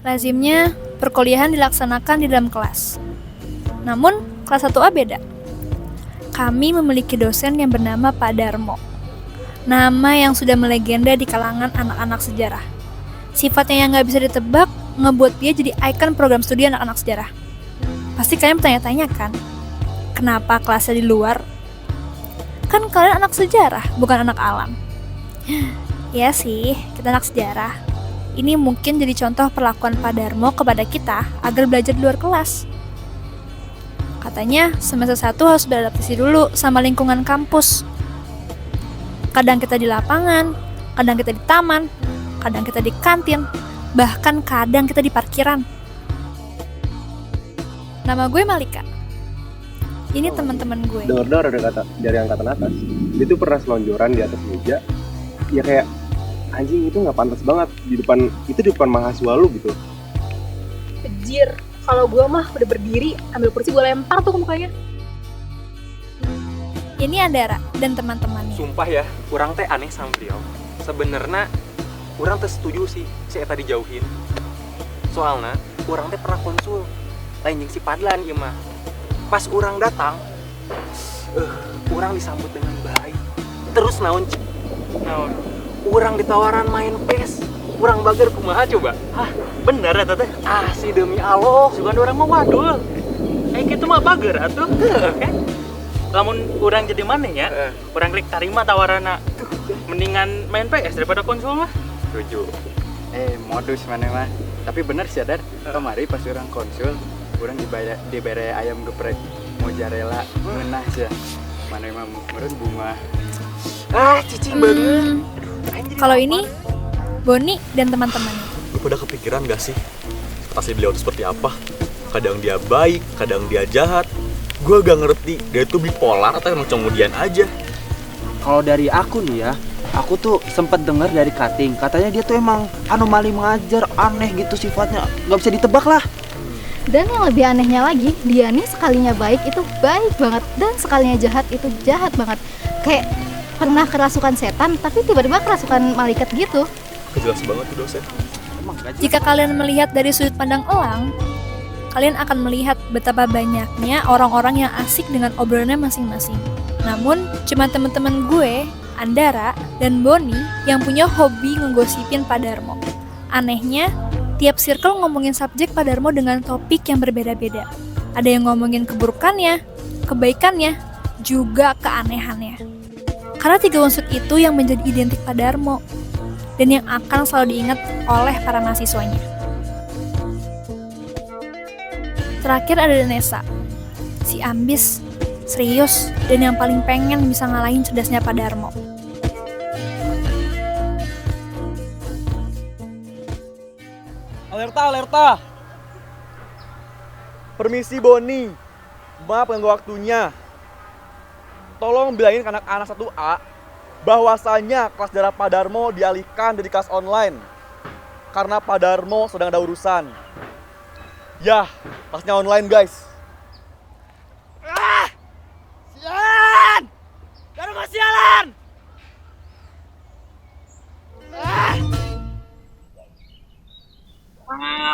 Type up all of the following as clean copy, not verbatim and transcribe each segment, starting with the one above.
Lazimnya, perkuliahan dilaksanakan di dalam kelas. Namun, kelas 1A beda. Kami memiliki dosen yang bernama Pak Darmo. Nama yang sudah melegenda di kalangan anak-anak sejarah. Sifatnya yang nggak bisa ditebak, ngebuat dia jadi ikon program studi anak-anak sejarah. Pasti kalian bertanya-tanya kan, kenapa kelasnya di luar? Kan kalian anak sejarah, bukan anak alam. Ya sih, kita anak sejarah. Ini mungkin jadi contoh perlakuan Pak Darmo kepada kita agar belajar di luar kelas. Katanya semester 1 harus beradaptasi dulu sama lingkungan kampus. Kadang kita di lapangan, kadang kita di taman, kadang kita di kantin, bahkan kadang kita di parkiran. Nama gue Malika. Ini teman-teman gue. Dengar-dengar ada kata dari angkatan atas. Dia tuh pernah selonjoran di atas meja. Ya kayak anjing itu nggak pantas banget di depan mahasiswa lu gitu. Bejir, kalau gue mah udah berdiri, ambil kursi gue lempar tuh ke mukanya. Ini Andara dan teman-temannya. Sumpah ya, kurang teh aneh sama beliau. Sebenarnya kurang teh setuju sih si eta dijauhin. Soalnya kurang teh pernah konsul lain jeung si Padlan ieu mah. Pas urang datang, urang disambut dengan baik. Terus naon? Urang ditawaran main PES. Urang bager kumaha coba? Hah, bener eta teh? Si demi Allah, sugan urang mah wadul. Kitu mah bager atuh. Kan? Lamun urang jadi maneh ya, urang klik tarima tawarana. Mendingan main PS daripada konsul mah. Setuju. Modus mana mah. Tapi bener sih Dar, kemari pas urang konsul, urang dibere ayam geprek mozzarella ngeunah sia. Mana mah meureun bunga. Cicing banget. Kalau ini Boni dan teman-temannya. Lu pada kepikiran gak sih asli beliau itu seperti apa? Kadang dia baik, kadang dia jahat. Gue gak ngerti dia itu bipolar atau emang kemudian aja. Kalau dari aku nih ya, aku tuh sempet denger dari Kating, katanya dia tuh emang anomali mengajar, aneh gitu sifatnya, gak bisa ditebak lah. Dan yang lebih anehnya lagi, dia nih sekalinya baik itu baik banget, dan sekalinya jahat itu jahat banget. Kayak pernah kerasukan setan, tapi tiba-tiba kerasukan malaikat gitu. Kejelas banget tuh dosen. Jika kalian melihat dari sudut pandang elang, kalian akan melihat betapa banyaknya orang-orang yang asik dengan obrolannya masing-masing. Namun, cuma teman-teman gue, Andara, dan Boni yang punya hobi ngegosipin Pak Darmo. Anehnya, tiap circle ngomongin subjek Pak Darmo dengan topik yang berbeda-beda. Ada yang ngomongin keburukannya, kebaikannya, juga keanehannya. Karena 3 unsur itu yang menjadi identik Pak Darmo, dan yang akan selalu diingat oleh para mahasiswanya. Terakhir ada Nesa, si ambis, serius, dan yang paling pengen bisa ngalahin cerdasnya Pak Darmo. Alerta, alerta. Permisi Boni. Maaf ganggu waktunya. Tolong bilangin ke anak-anak 1A bahwasanya kelas darah Pak Darmo dialihkan dari kelas online karena Pak Darmo sedang ada urusan. Ya, kelasnya online guys. Sialan! Darmo sialan!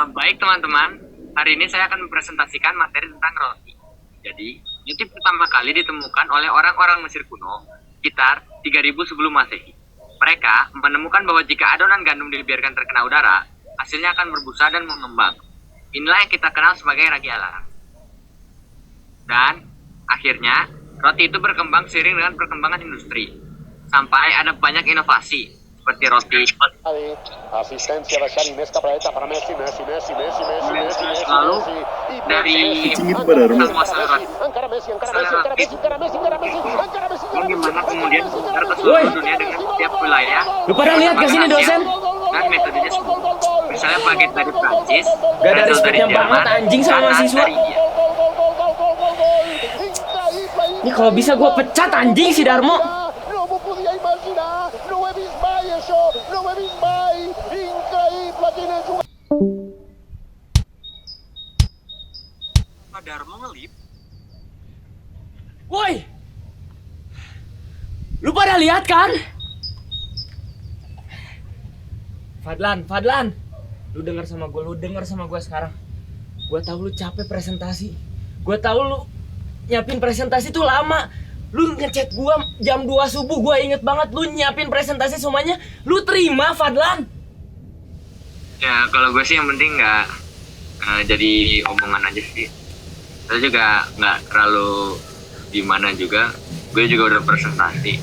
Baik teman-teman, hari ini saya akan mempresentasikan materi tentang roti. Jadi, roti pertama kali ditemukan oleh orang-orang Mesir kuno sekitar 3000 sebelum Masehi. Mereka menemukan bahwa jika adonan gandum dibiarkan terkena udara, hasilnya akan berbusa dan mengembang. Inilah yang kita kenal sebagai ragi alam. Dan akhirnya, roti itu berkembang seiring dengan perkembangan industri. Sampai ada banyak inovasi, seperti roti. Lalu, dari penguasa roti, bagaimana kemudian menyebar ke seluruh dunia dengan setiap wilayah. Lu pada lihat ke sini dosen? Dan metodenya semua. Misalnya bagian dari Prancis, Gak ada respectnya banget anjing sama mahasiswa. Ini kalau bisa gue pecat anjing si Darmo. Pak Darmo ngelip. Woi! Lu pada lihat kan? Fadlan, Lu denger sama gue sekarang. Gue tahu lu capek presentasi. Gue tahu lu nyiapin presentasi tuh lama. Lu ngechat gue jam 2 subuh, gue inget banget lu nyiapin presentasi semuanya. Lu terima, Fadlan? Ya kalau gue sih yang penting nggak jadi omongan aja sih. Saya juga nggak terlalu gimana juga. Gue juga udah presentasi.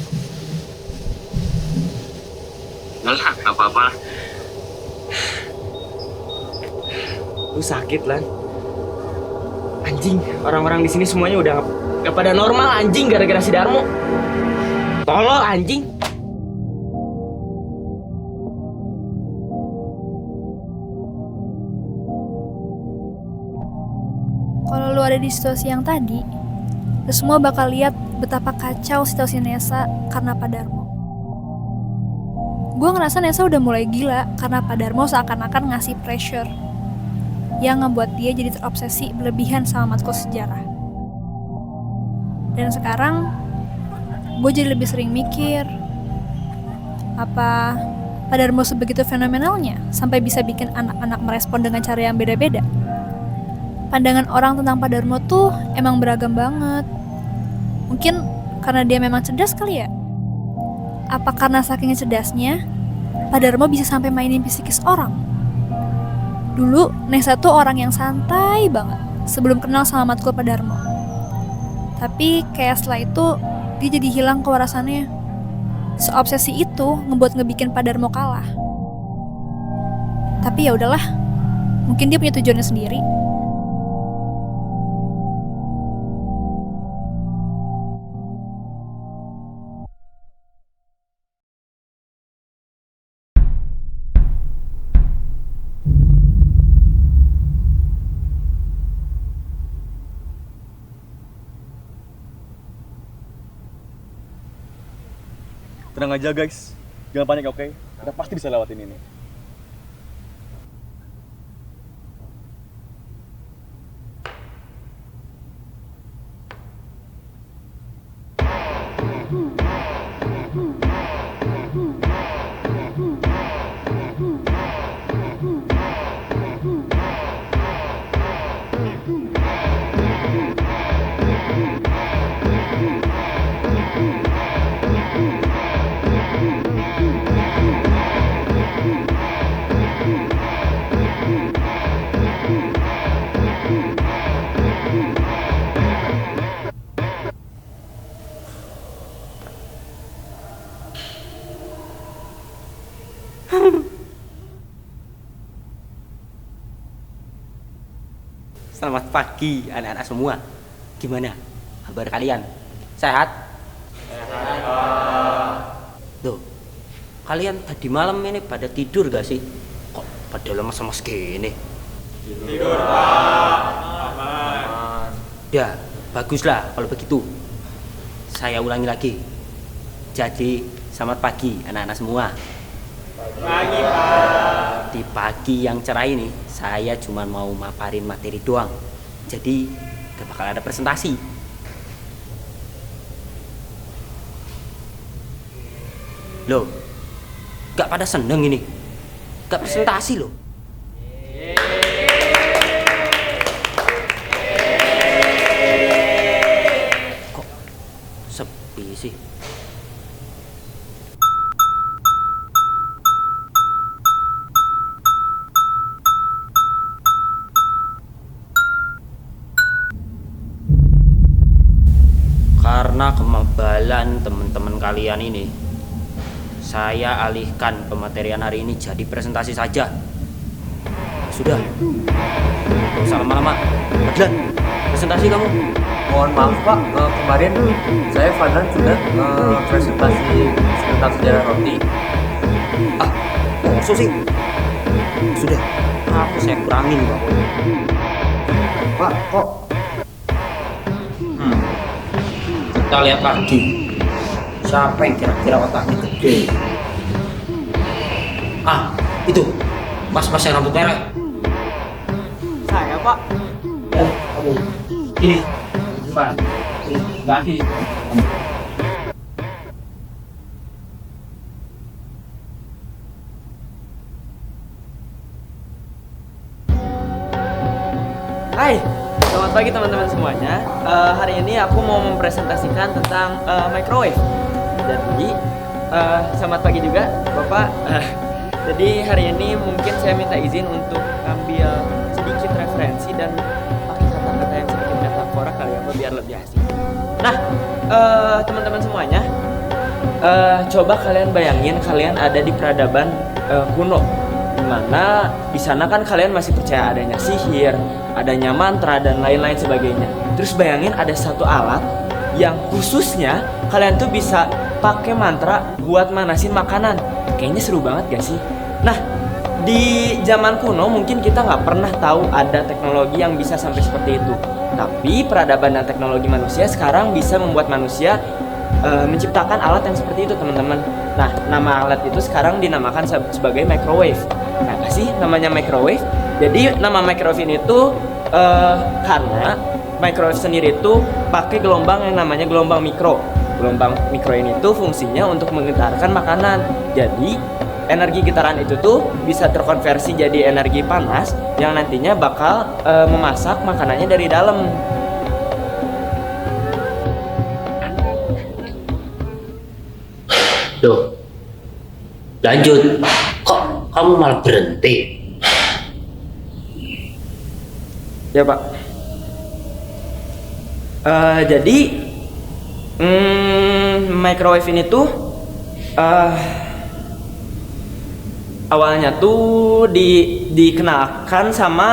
Nggak apa-apa lah. Lu sakit, Lan. Anjing, orang-orang di sini semuanya udah nggak pada normal anjing gara-gara si Darmo. Tolol anjing. Kalau lu ada di situasi yang tadi, lu semua bakal lihat betapa kacau situasi Nesa karena Pak Darmo. Gue ngerasa Nesa udah mulai gila karena Pak Darmo seakan-akan ngasih pressure yang ngebuat dia jadi terobsesi berlebihan sama matkul sejarah. Dan sekarang, gue jadi lebih sering mikir, apa Pak Darmo sebegitu fenomenalnya sampai bisa bikin anak-anak merespon dengan cara yang beda-beda? Pandangan orang tentang Pak Darmo tuh emang beragam banget. Mungkin karena dia memang cerdas kali ya? Apa karena saking cerdasnya, Pak Darmo bisa sampai mainin psikis orang? Dulu, Nesa tuh orang yang santai banget sebelum kenal sama matkul Pak Darmo. Tapi kayak setelah itu, dia jadi hilang kewarasannya. Seobsesi itu ngebikin Pak Darmo kalah. Tapi ya udahlah, mungkin dia punya tujuannya sendiri. Tenang aja guys, jangan panik oke? Kita pasti bisa lewatin ini. Selamat pagi anak-anak semua. Gimana kabar kalian? Sehat? Tuh, kalian tadi malam ini pada tidur gak sih? Kok pada lemas-lemas gini? Tidur, Pak. Aman. Ya, baguslah kalau begitu. Saya ulangi lagi. Jadi, selamat pagi anak-anak semua. Pagi, Pak. Di pagi yang cerah ini, saya cuma mau maparin materi doang. Jadi, gak bakal ada presentasi. Loh, gak pada seneng ini? Gak presentasi loh. Kok sepi sih? Karena kemebalan teman-teman kalian ini, saya alihkan pematerian hari ini jadi presentasi saja. Sudah, gak usah lama-lama. Fadlan, presentasi kamu. Mohon maaf Pak, kemarin saya Fadlan sudah presentasi tentang sejarah roti. Ah, maksud sih? Sudah, aku saya kurangin Pak. Pak, kok? Kita lihat lagi. Siapa yang kira-kira otaknya gede? Ah, itu mas-mas yang rambut merah. Saya Pak. Kamu. Ini, Pak. Lagi. Hai, selamat pagi teman-teman semuanya. Hari ini aku mau mempresentasikan tentang microwave. Jadi, selamat pagi juga, Bapak. Jadi hari ini mungkin saya minta izin untuk ambil sedikit referensi dan pakai kata-kata yang sedikit metafora kali ya, biar lebih asik. Nah, teman-teman semuanya, coba kalian bayangin kalian ada di peradaban kuno, dimana di sana kan kalian masih percaya adanya sihir, adanya mantra dan lain-lain sebagainya. Terus bayangin ada satu alat yang khususnya kalian tuh bisa pakai mantra buat manasin makanan. Kayaknya seru banget gak sih? Nah, di zaman kuno mungkin kita nggak pernah tahu ada teknologi yang bisa sampai seperti itu. Tapi peradaban dan teknologi manusia sekarang bisa membuat manusia menciptakan alat yang seperti itu, teman-teman. Nah, nama alat itu sekarang dinamakan sebagai microwave. Kenapa sih namanya microwave? Jadi nama microwave ini tuh karena microwave sendiri itu pakai gelombang yang namanya gelombang mikro. Gelombang mikro ini tuh fungsinya untuk menggetarkan makanan. Jadi energi getaran itu tuh bisa terkonversi jadi energi panas yang nantinya bakal memasak makanannya dari dalam. Loh, lanjut. Kok kamu malah berhenti? Ya Pak. Jadi microwave ini tuh awalnya tuh dikenalkan sama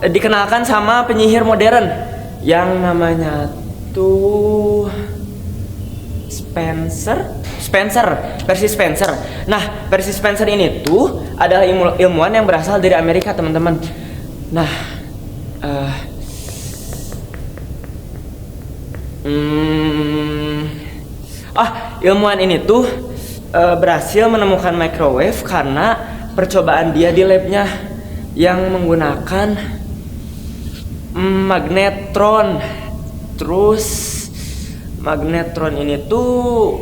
dikenalkan sama penyihir modern yang namanya tuh versi Spencer. Nah, versi Spencer ini tuh adalah ilmuwan yang berasal dari Amerika, teman-teman. Nah, ilmuwan ini tuh berhasil menemukan microwave karena percobaan dia di labnya yang menggunakan magnetron. Terus magnetron ini tuh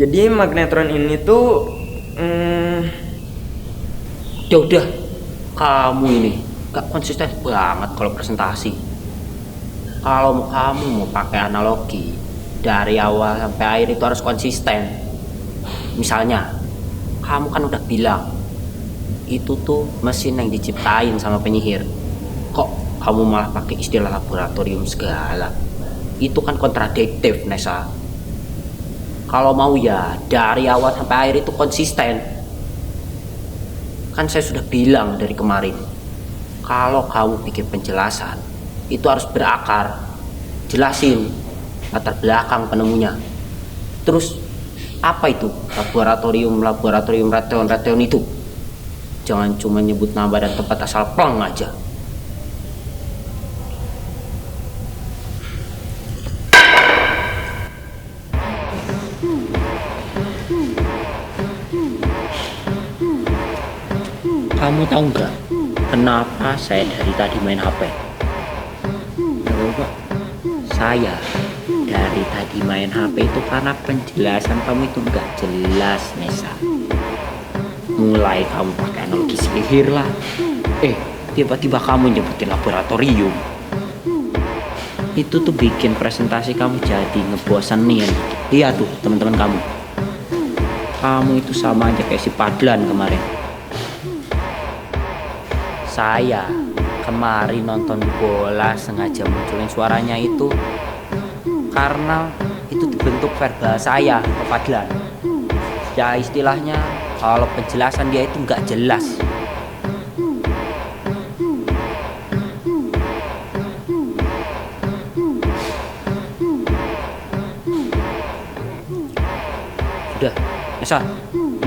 jadi magnetron ini tuh Udah, kamu ini gak konsisten banget kalau presentasi. Kalau kamu mau pakai analogi dari awal sampai akhir itu harus konsisten. Misalnya, kamu kan udah bilang itu tuh mesin yang diciptain sama penyihir. Kok kamu malah pakai istilah laboratorium segala? Itu kan kontradiktif, Nesa. Kalau mau ya dari awal sampai akhir itu konsisten. Kan saya sudah bilang dari kemarin, kalau kamu bikin penjelasan itu harus berakar. Jelasin latar belakang penemunya. Terus apa itu laboratorium reteon itu? Jangan cuma nyebut nama dan tempat asal plong aja. Kamu tahu nggak kenapa saya dari tadi main HP? Saya dari tadi main HP itu karena penjelasan kamu itu nggak jelas, Nesa. Mulai kamu pakai analogi sihir lah. Tiba-tiba kamu nyebutin laboratorium. Itu tuh bikin presentasi kamu jadi ngebosenin. Lihat tuh teman-teman kamu. Kamu itu sama aja kayak si Padlan kemarin. Saya kemarin nonton bola sengaja munculin suaranya itu karena itu dibentuk verbal saya ke Padlan. Ya istilahnya kalau penjelasan dia itu nggak jelas. Sudah, Nesa,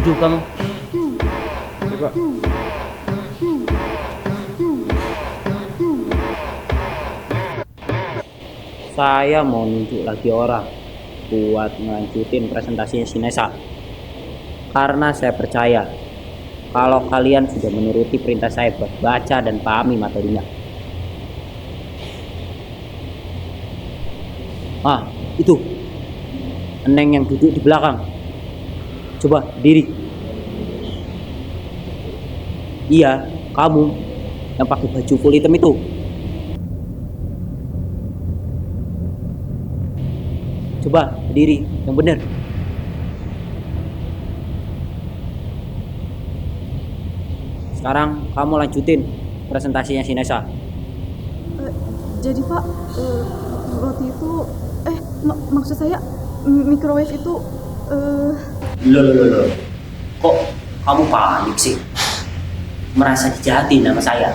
duduk kamu. Coba. Saya mau nunjuk lagi orang buat ngelanjutin presentasinya si Nesa. Karena saya percaya kalau kalian sudah menuruti perintah saya buat baca dan pahami materinya. Ah, itu Neng yang duduk di belakang. Coba diri. Iya, kamu yang pakai baju full hitam itu. Coba berdiri yang benar. Sekarang kamu lanjutin presentasinya si Nesa. Jadi Pak, roti itu, maksud saya microwave itu, Loh. Kok kamu panik sih? Merasa dijahatin sama saya?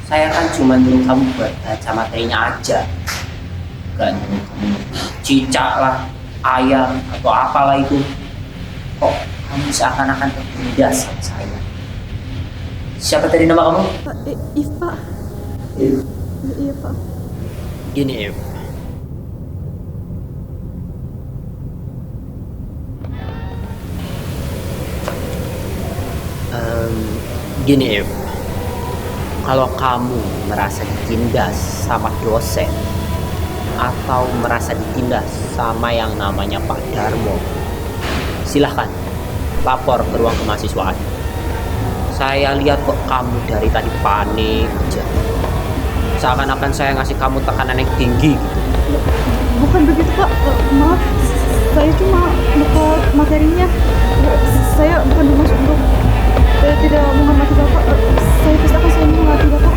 Saya kan cuma nyuruh kamu buat baca materinya aja. Gak nyuruh kamu cicak lah, ayam, atau apalah itu. Kok kamu seakan-akan tertindas sama saya? Siapa tadi nama kamu? If Pak. Iya Pak. Gini, If. Gini, If. Kalau kamu merasa ditindas sama dosen atau merasa ditindas sama yang namanya Pak Darmo, silahkan lapor ke ruang kemahasiswaan. Saya lihat kok kamu dari tadi panik aja. Seakan-akan saya ngasih kamu tekanan yang tinggi gitu. Bukan begitu Pak, maaf. Saya cuma buka materinya. Saya bukan bermaksud untuk tidak menghormati Bapak. Saya pisahkan, saya menghormati Bapak.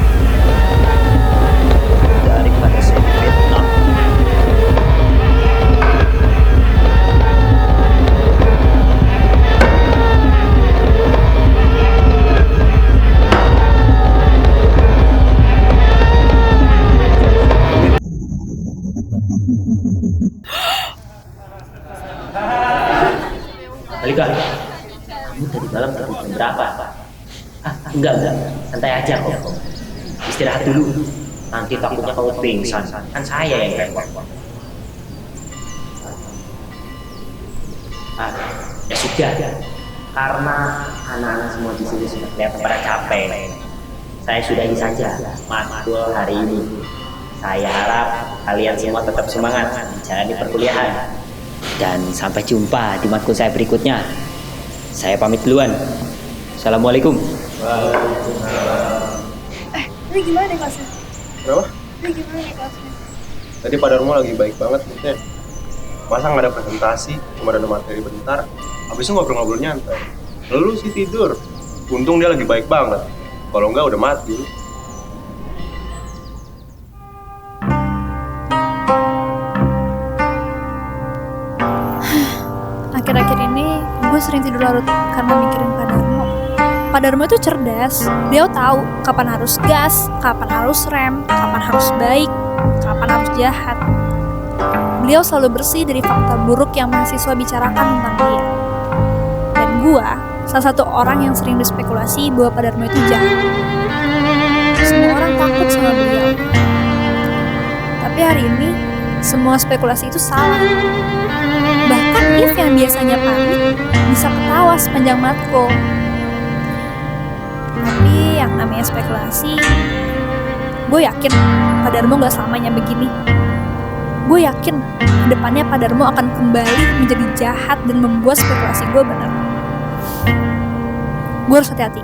Daripada saya fitnah. Alika, kamu tadi malam jam berapa? Enggak, santai aja kok. Istirahat dulu. Nanti takutnya kamu pingsan. Kan saya yang repot. Ya sudah. Karena anak-anak semua di sini sudah kelihatan pada capek. Saya sudahi saja matkul hari ini. Saya harap kalian semua tetap semangat menjalani perkuliahan. Dan sampai jumpa di matkul saya berikutnya. Saya pamit duluan. Assalamualaikum. Ini gimana nih kelasnya? Kenapa? Ini gimana nih kelasnya? Tadi Pak Darmo lagi baik banget moodnya. Masa nggak ada presentasi, cuma ada materi bentar, habis itu ngobrol-ngobrol nyantai. Lalu sih tidur. Untung dia lagi baik banget. Kalau nggak udah mati. Akhir-akhir ini gue sering tidur larut karena mikirin Pak Darmo. Pak Darmo itu cerdas. Dia tahu kapan harus gas, kapan harus rem, kapan harus baik, kapan harus jahat. Beliau selalu bersih dari fakta buruk yang mahasiswa bicarakan tentang dia. Dan gue salah satu orang yang sering berspekulasi bahwa Pak Darmo itu jahat. Semua orang takut sama beliau. Tapi hari ini semua spekulasi itu salah. Bahkan If yang biasanya panik bisa ketawa sepanjang matkul. Tapi yang namanya spekulasi, gue yakin Pak Darmo gak selamanya begini. Gue yakin kedepannya Pak Darmo akan kembali menjadi jahat dan membuat spekulasi gue benar. Gue harus hati-hati.